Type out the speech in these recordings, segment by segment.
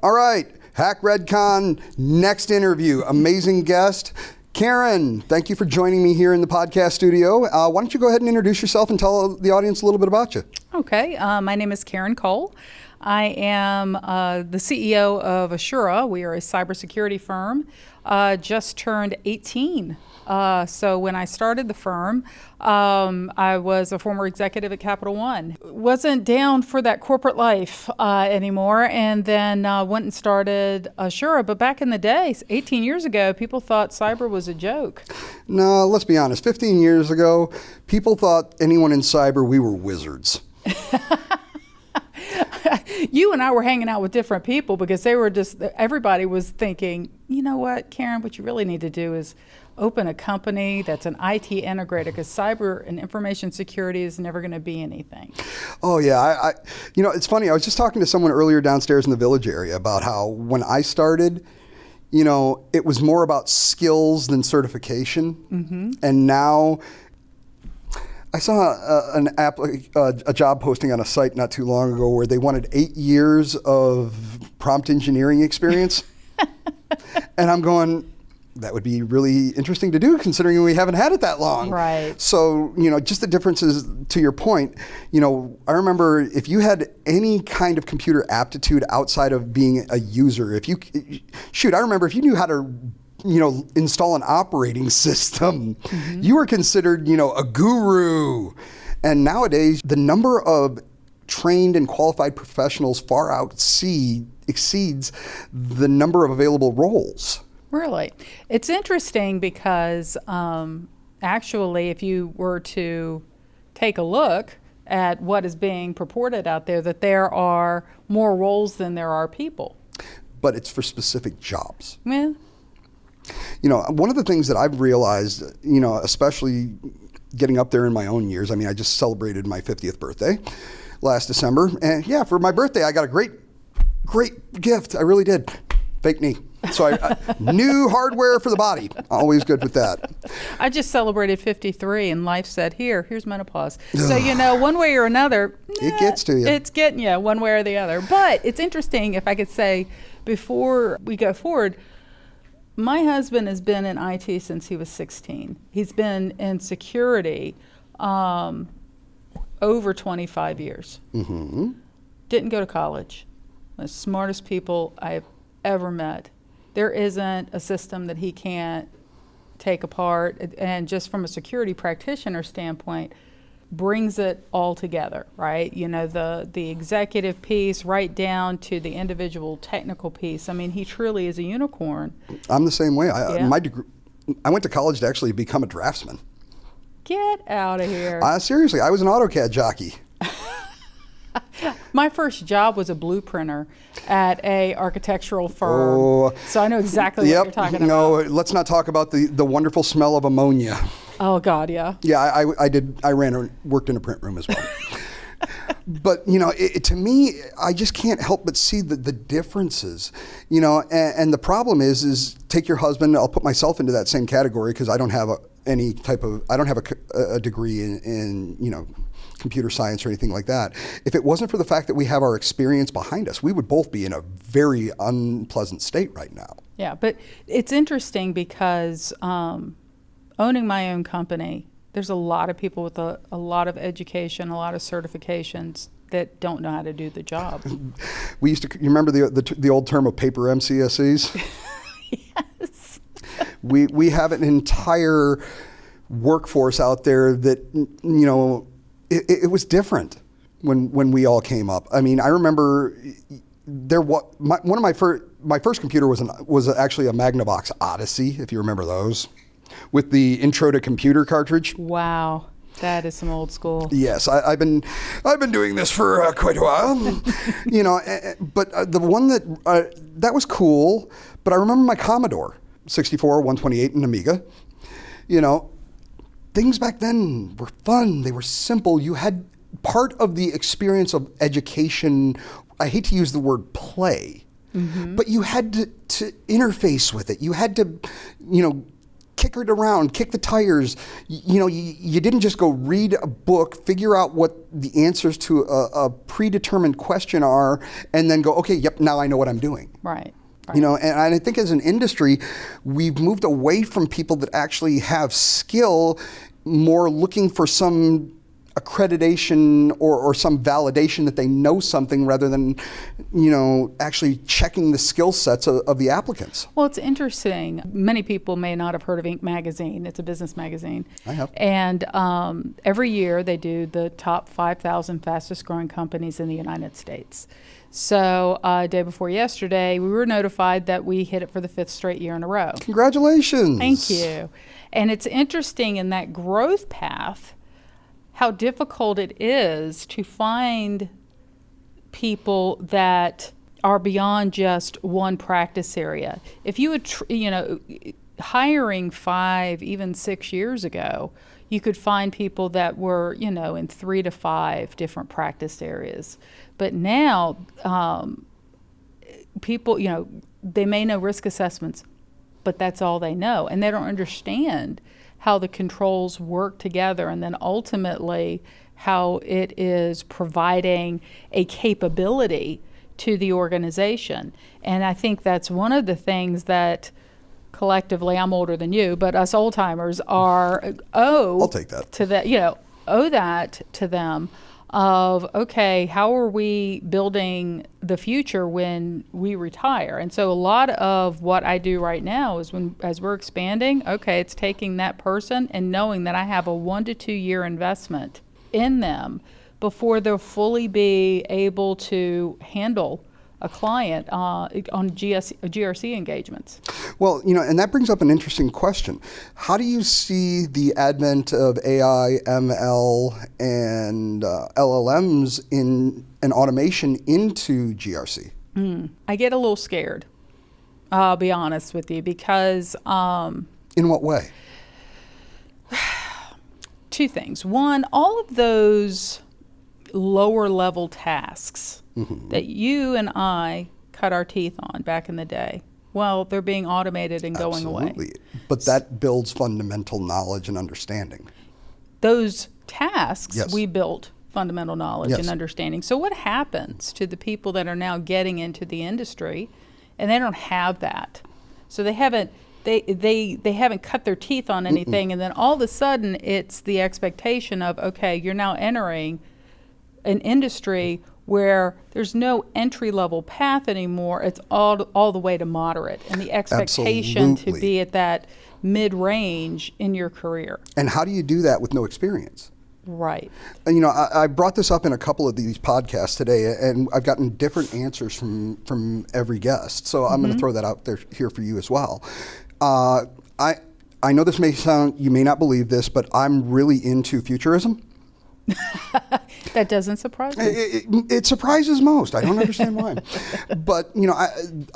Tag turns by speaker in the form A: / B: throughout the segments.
A: All right, Hack RedCon, next interview, amazing guest. Karen, thank you for joining me here in the podcast studio. Why don't you go ahead and introduce yourself and tell the audience a little bit about you?
B: Okay, my name is Karen Cole. I am the CEO of Assura. We are a cybersecurity firm, just turned 18. So when I started the firm, I was a former executive at Capital One. Wasn't down for that corporate life anymore, and then went and started Assura. But back in the day, 18 years ago, people thought cyber was a joke.
A: No, let's be honest. 15 years ago, people thought anyone in cyber, we were wizards.
B: You and I were hanging out with different people because they were everybody was thinking, you know what, Karen, what you really need to do is open a company that's an IT integrator, because cyber and information security is never going to be anything.
A: Oh yeah, it's funny. I was just talking to someone earlier downstairs in the Village area about how when I started, it was more about skills than certification, mm-hmm. and now. I saw a job posting on a site not too long ago where they wanted 8 years of prompt engineering experience. And I'm going, that would be really interesting to do considering we haven't had it that long.
B: Right.
A: So, just the differences to your point, I remember if you had any kind of computer aptitude outside of being a user, I remember if you knew how to install an operating system, mm-hmm. you were considered, a guru. And nowadays, the number of trained and qualified professionals far exceeds the number of available roles. Really?
B: It's interesting because actually, if you were to take a look at what is being purported out there, that there are more roles than there are people.
A: But it's for specific jobs.
B: Yeah.
A: One of the things that I've realized, especially getting up there in my own years, I just celebrated my 50th birthday last December. And yeah, for my birthday, I got a great gift. I really did. Fake knee. So new hardware for the body. Always good with that.
B: I just celebrated 53 and life said, here's menopause. So, one way or another,
A: it gets to you.
B: It's getting you one way or the other. But it's interesting, if I could say, before we go forward, my husband has been in IT since he was 16. He's been in security over 25 years. Mm-hmm. Didn't go to college. The smartest people I've ever met. There isn't a system that he can't take apart, and just from a security practitioner standpoint, brings it all together, right? The executive piece right down to the individual technical piece. He truly is a unicorn. I'm
A: the same way. My degree, I went to college to actually become a draftsman.
B: Get out of here.
A: Seriously, I was an AutoCAD jockey.
B: My first job was a blueprinter at a architectural firm. So I know exactly what you're talking about.
A: No, let's not talk about the wonderful smell of ammonia.
B: Oh God, yeah.
A: Yeah, I worked in a print room as well. But, to me, I just can't help but see the differences, and the problem is take your husband. I'll put myself into that same category because I don't have a degree in computer science or anything like that. If it wasn't for the fact that we have our experience behind us, we would both be in a very unpleasant state right now.
B: Yeah, but it's interesting because owning my own company, there's a lot of people with a lot of education, a lot of certifications that don't know how to do the job.
A: You remember the old term of paper MCSEs?
B: Yes.
A: We have an entire workforce out there that, it was different when we all came up. I remember my first computer was actually a Magnavox Odyssey, if you remember those, with the Intro to Computer cartridge.
B: Wow, that is some old school.
A: Yes, I've been doing this for quite a while, But the one that was cool. But I remember my Commodore 64, 128, and Amiga. Things back then were fun. They were simple. You had part of the experience of education. I hate to use the word play, mm-hmm. but you had to interface with it. You had to, kick it around, kick the tires. You didn't just go read a book, figure out what the answers to a predetermined question are, and then go, okay, yep, now I know what I'm doing.
B: Right.
A: And I think as an industry, we've moved away from people that actually have skill, more looking for some accreditation or some validation that they know something rather than, actually checking the skill sets of the applicants.
B: Well, it's interesting. Many people may not have heard of Inc. magazine. It's a business magazine.
A: I have.
B: And every year they do the top 5,000 fastest growing companies in the United States. So day before yesterday, we were notified that we hit it for the 5th straight year in a row.
A: Congratulations.
B: Thank you. And it's interesting in that growth path, how difficult it is to find people that are beyond just one practice area. If you would, hiring 5, even 6 years ago, you could find people that were, in 3 to 5 different practice areas. But now, people, they may know risk assessments, but that's all they know. And they don't understand how the controls work together, and then ultimately how it is providing a capability to the organization. And I think that's one of the things that collectively, I'm older than you, but us old timers
A: I'll take that.
B: To that, owe that to them of, okay, how are we building the future when we retire? And so a lot of what I do right now is as we're expanding, okay, it's taking that person and knowing that I have a 1 to 2 year investment in them before they'll fully be able to handle a client on GRC engagements.
A: Well, and that brings up an interesting question. How do you see the advent of AI, ML, and LLMs in an automation into GRC?
B: I get a little scared, I'll be honest with you, because...
A: In what way?
B: 2 things. One, all of those lower level tasks that you and I cut our teeth on back in the day, well, they're being automated and going away.
A: Absolutely. But that builds fundamental knowledge and understanding.
B: Those tasks,
A: Yes.
B: we built fundamental knowledge
A: Yes.
B: and understanding. So what happens to the people that are now getting into the industry and they don't have that? So they haven't cut their teeth on anything, and then all of a sudden it's the expectation of, okay, you're now entering an industry where there's no entry-level path anymore. It's all the way to moderate, and the expectation
A: Absolutely.
B: to be at that mid-range in your career.
A: And how do you do that with no experience?
B: Right.
A: And, I brought this up in a couple of these podcasts today, and I've gotten different answers from every guest. So I'm going to throw that out there here for you as well. I know this may sound, you may not believe this, but I'm really into futurism.
B: That doesn't surprise me.
A: It surprises most. I don't understand why. But,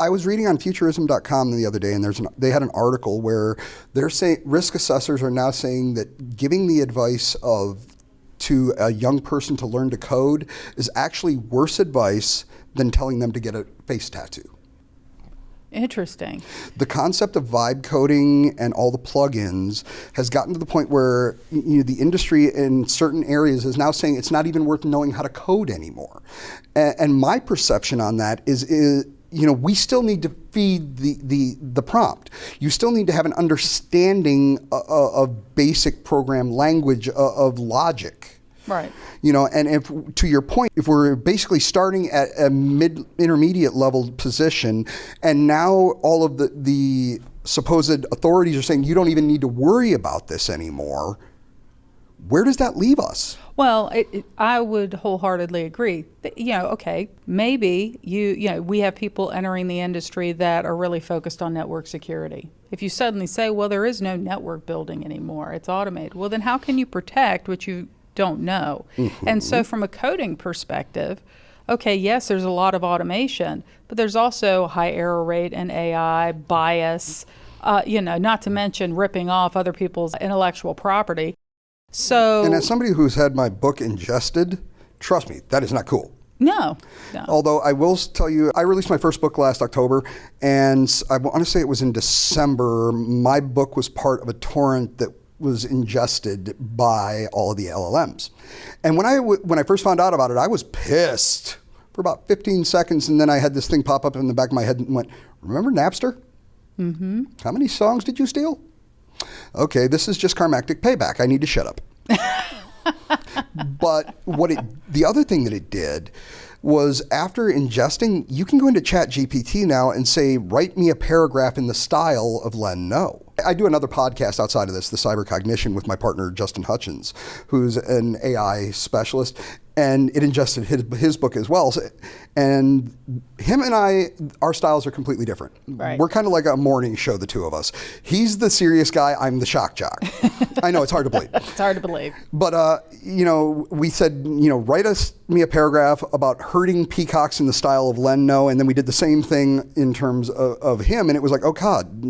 A: I was reading on futurism.com the other day, and they had an article where they're saying risk assessors are now saying that giving the advice to a young person to learn to code is actually worse advice than telling them to get a face tattoo.
B: Interesting.
A: The concept of vibe coding and all the plugins has gotten to the point where the industry in certain areas is now saying it's not even worth knowing how to code anymore. And my perception on that is we still need to feed the prompt. You still need to have an understanding of basic program language, of logic.
B: Right.
A: And if, to your point, if we're basically starting at a intermediate level position, and now all of the supposed authorities are saying you don't even need to worry about this anymore, where does that leave us?
B: Well, I would wholeheartedly agree. Okay, maybe we have people entering the industry that are really focused on network security. If you suddenly say, well, there is no network building anymore, it's automated, well, then how can you protect what you don't know? And so from a coding perspective, okay, yes, there's a lot of automation, but there's also high error rate and AI bias, not to mention ripping off other people's intellectual property. So,
A: and as somebody who's had my book ingested, trust me, that is not cool.
B: No, no.
A: Although I will tell you, I released my first book last October, and I want to say it was in December. My book was part of a torrent that was ingested by all of the LLMs. And when I first found out about it, I was pissed for about 15 seconds, and then I had this thing pop up in the back of my head and went, remember Napster? Mm-hmm. How many songs did you steal? Okay, this is just karmatic payback. I need to shut up. But the other thing that it did was, after ingesting, you can go into ChatGPT now and say, write me a paragraph in the style of Len No. I do another podcast outside of this, the Cyber Cognition, with my partner Justin Hutchins, who's an AI specialist, and it ingested his book as well. And him and I, our styles are completely different.
B: Right.
A: We're kind of like a morning show, the two of us. He's the serious guy, I'm the shock jock. I know, it's hard to believe.
B: It's hard to believe.
A: But, we said, write me a paragraph about herding peacocks in the style of Len No, and then we did the same thing in terms of him, and it was like, oh God,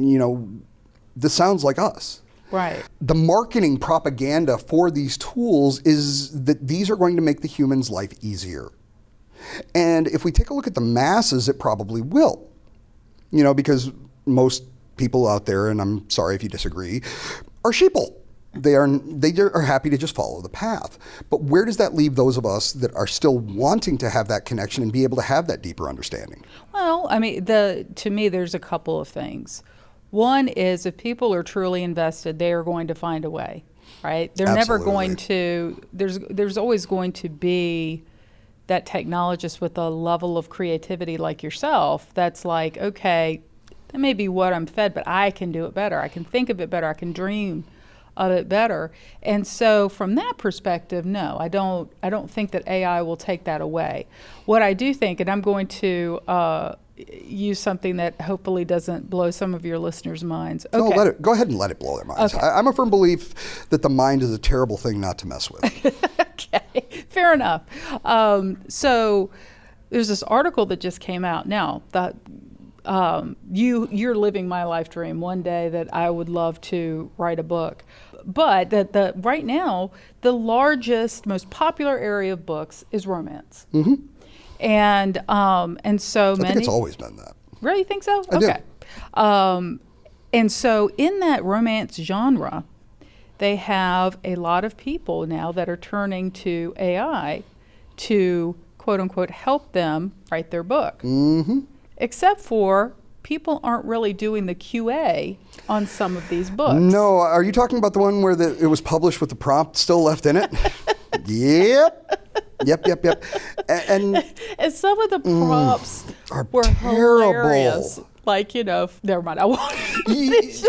A: this sounds like us.
B: Right.
A: The marketing propaganda for these tools is that these are going to make the human's life easier. And if we take a look at the masses, it probably will. Because most people out there, and I'm sorry if you disagree, are sheeple. They are happy to just follow the path. But where does that leave those of us that are still wanting to have that connection and be able to have that deeper understanding?
B: Well, I mean, to me, there's a couple of things. One is, if people are truly invested, they are going to find a way, right? They're
A: Absolutely.
B: never going to, there's always going to be that technologist with a level of creativity like yourself that's like, okay, that may be what I'm fed, but I can do it better. I can think of it better. I can dream of it better. And so from that perspective, no, I don't think that AI will take that away. What I do think, and I'm going to use something that hopefully doesn't blow some of your listeners' minds. Okay.
A: No, go ahead and let it blow their minds.
B: Okay.
A: I'm a firm belief that the mind is a terrible thing not to mess with.
B: Okay, fair enough. So there's this article that just came out. Now, you're living my life dream one day that I would love to write a book. But right now, the largest, most popular area of books is romance. Mm-hmm. And so
A: I think it's always been that.
B: Really think so?
A: I
B: Okay. Do. And so in that romance genre, they have a lot of people now that are turning to AI to, quote unquote, help them write their book. Mm-hmm. Except for people aren't really doing the QA on some of these books.
A: No, are you talking about the one where it was published with the prompt still left in it? Yep. And
B: some of the prompts were
A: terrible.
B: hilarious. Like, never mind. I won't.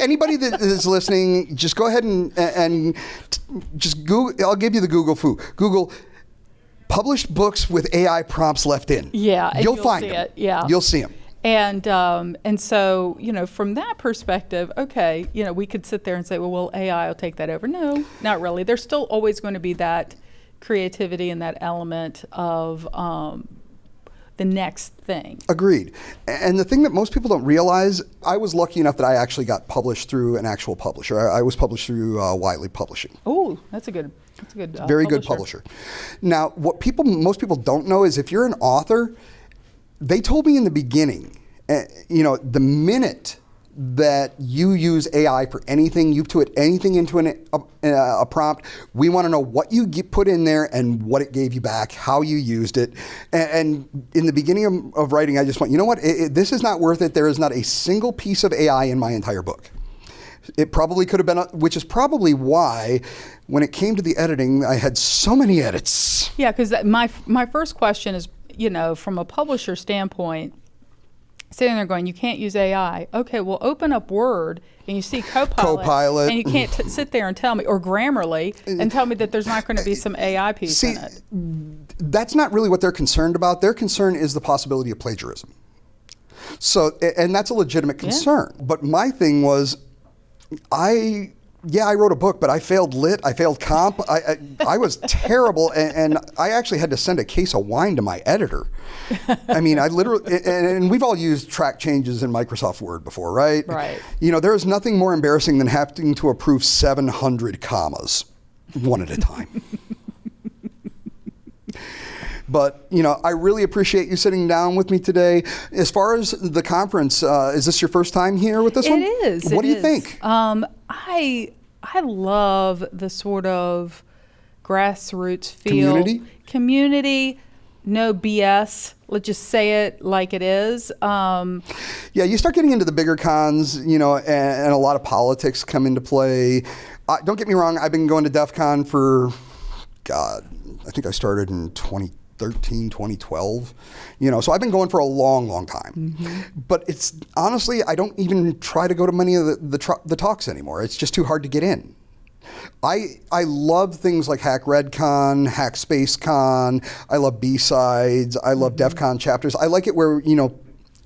A: Anybody that is listening, just go ahead and just Google. I'll give you the Google foo. Google published books with AI prompts left in.
B: Yeah,
A: you'll find
B: see
A: them.
B: it. Yeah,
A: you'll see them.
B: And so, from that perspective, okay, we could sit there and say, well, AI will take that over. No, not really. There's still always going to be that creativity and that element of the next thing.
A: Agreed. And the thing that most people don't realize, I was lucky enough that I actually got published through an actual publisher. I was published through Wiley Publishing.
B: Oh, that's a good
A: very good publisher. Now, what most people don't know is, if you're an author, they told me in the beginning, the minute that you use AI for anything, you put anything into a prompt, we want to know what you put in there and what it gave you back, how you used it. And in the beginning of writing, I just went, you know what, this is not worth it. There is not a single piece of AI in my entire book. It probably could have been, which is probably why when it came to the editing, I had so many edits.
B: Yeah, because my first question is, from a publisher standpoint, sitting there going, you can't use AI. Okay, well, open up Word and you see Copilot. And you can't sit there and tell me, or Grammarly, and tell me that there's not going to be some AI piece in it.
A: That's not really what they're concerned about. Their concern is the possibility of plagiarism. So, and that's a legitimate concern. Yeah. But my thing was, I wrote a book, but I failed lit, I failed comp, I was terrible, and I actually had to send a case of wine to my editor. I mean, I literally, and we've all used track changes in Microsoft Word before, right?
B: Right.
A: There is nothing more embarrassing than having to approve 700 commas, one at a time. But, I really appreciate you sitting down with me today. As far as the conference, is this your first time here with this one?
B: It is.
A: What do you think?
B: I love the sort of grassroots feel. Community, no BS. Let's just say it like it is.
A: Yeah, you start getting into the bigger cons, and a lot of politics come into play. Don't get me wrong, I've been going to DEF CON for, God, I think I started in 2013, 2012. So I've been going for a long, long time. Mm-hmm. But it's honestly, I don't even try to go to many of the talks anymore. It's just too hard to get in. I love things like Hack RedCon, Hack SpaceCon. I love B-Sides. I love DEF CON chapters. I like it where,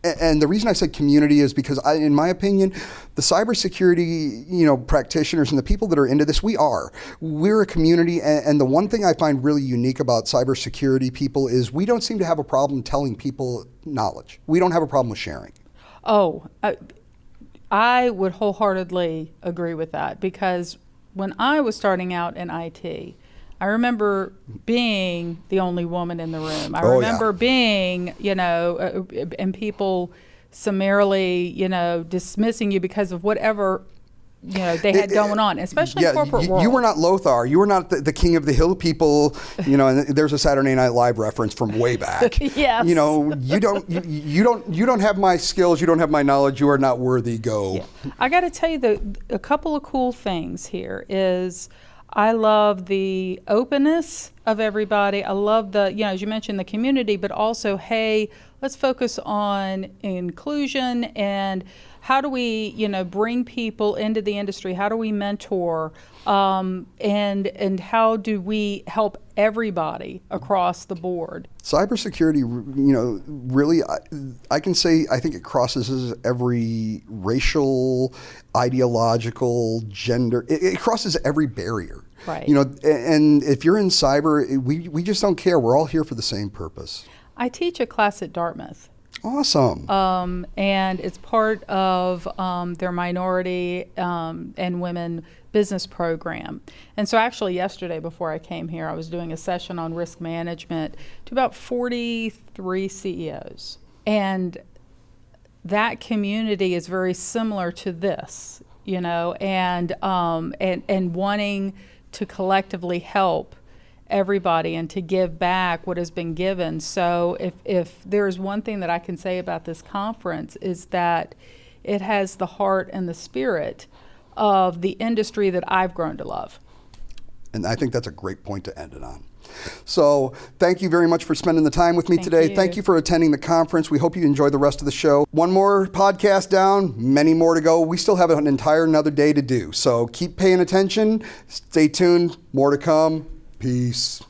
A: and the reason I said community is because in my opinion, the cybersecurity, practitioners and the people that are into this, we're a community. And the one thing I find really unique about cybersecurity people is we don't seem to have a problem telling people knowledge. We don't have a problem with sharing.
B: Oh, I would wholeheartedly agree with that, because when I was starting out in IT, I remember being the only woman in the room. I remember being, and people summarily, dismissing you because of whatever, they had going on, especially in corporate world.
A: You were not Lothar. You were not the king of the hill people. And there's a Saturday Night Live reference from way back.
B: Yes.
A: You don't have my skills. You don't have my knowledge. You are not worthy. Go.
B: Yeah. I got to tell you a couple of cool things here is I love the openness of everybody. I love the, as you mentioned, the community, but also, hey, let's focus on inclusion and how do we, bring people into the industry? How do we mentor? And how do we help everybody across the board?
A: Cybersecurity, really, I can say I think it crosses every racial, ideological, gender. It crosses every barrier.
B: Right.
A: And if you're in cyber, we just don't care. We're all here for the same purpose.
B: I teach a class at Dartmouth.
A: Awesome.
B: And it's part of their minority and women business program. And so actually yesterday before I came here, I was doing a session on risk management to about 43 CEOs. And that community is very similar to this, and wanting to collectively help everybody and to give back what has been given. So if there's one thing that I can say about this conference is that it has the heart and the spirit of the industry that I've grown to love. And I think that's a great point to end it on. So thank you very much for spending the time with me today. Thank you for attending the conference. We hope you enjoy the rest of the show. One more podcast down, many more to go. We still have an entire another day to do. So keep paying attention. Stay tuned. More to come. Peace.